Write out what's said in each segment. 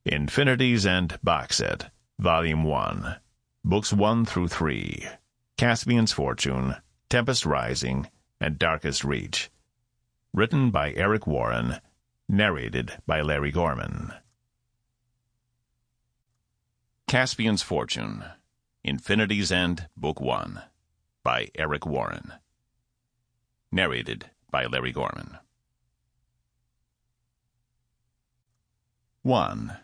Infinities and Box Set, Volume 1, Books 1 through 3, Caspian's Fortune, Tempest Rising, and Darkest Reach. Written by Eric Warren, narrated by Larry Gorman. Caspian's Fortune, Infinities and Book 1, by Eric Warren. Narrated by Larry Gorman. 1.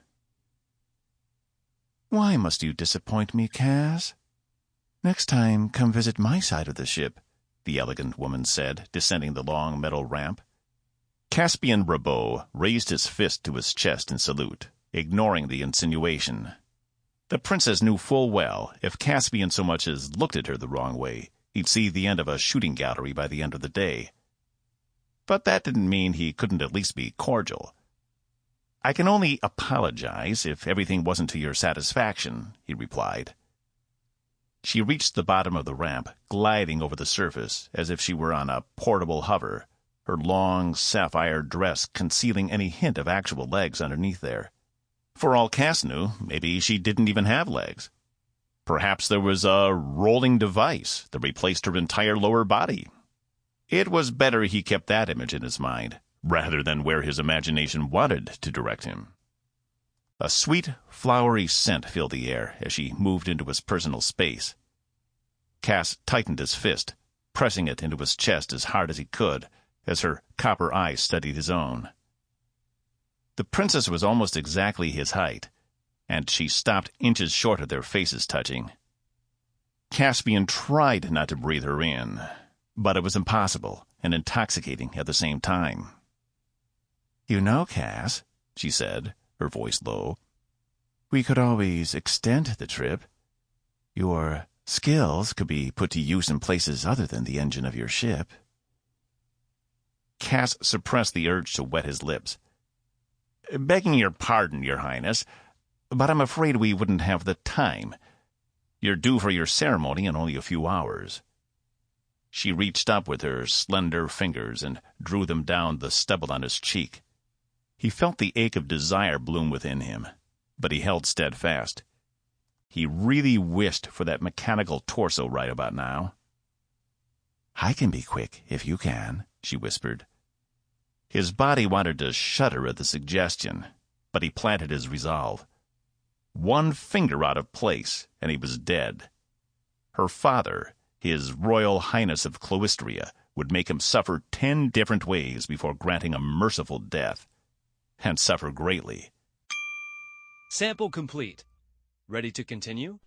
Why must you disappoint me, Cas? Next time, come visit my side of the ship, the elegant woman said, descending the long metal ramp. Caspian Robeaux raised his fist to his chest in salute, ignoring the insinuation. The princess knew full well, if Caspian so much as looked at her the wrong way, he'd see the end of a shooting gallery by the end of the day. But that didn't mean he couldn't at least be cordial. "I can only apologize if everything wasn't to your satisfaction," he replied. She reached the bottom of the ramp, gliding over the surface as if she were on a portable hover, her long sapphire dress concealing any hint of actual legs underneath there. For all Cass knew, maybe she didn't even have legs. Perhaps there was a rolling device that replaced her entire lower body. It was better he kept that image in his mind, rather than where his imagination wanted to direct him. A sweet, flowery scent filled the air as she moved into his personal space. Cass tightened his fist, pressing it into his chest as hard as he could, as her copper eyes studied his own. The princess was almost exactly his height, and she stopped inches short of their faces touching. Caspian tried not to breathe her in, but it was impossible and intoxicating at the same time. "You know, Cas," she said, her voice low, "we could always extend the trip. Your skills could be put to use in places other than the engine of your ship." Cass suppressed the urge to wet his lips. "Begging your pardon, Your Highness, but I'm afraid we wouldn't have the time. You're due for your ceremony in only a few hours." She reached up with her slender fingers and drew them down the stubble on his cheek. He felt the ache of desire bloom within him, but he held steadfast. He really wished for that mechanical torso right about now. "I can be quick, if you can," she whispered. His body wanted to shudder at the suggestion, but he planted his resolve. One finger out of place, and he was dead. Her father, His Royal Highness of Cloistria, would make him suffer 10 different ways before granting a merciful death, and suffer greatly. Sample complete. Ready to continue?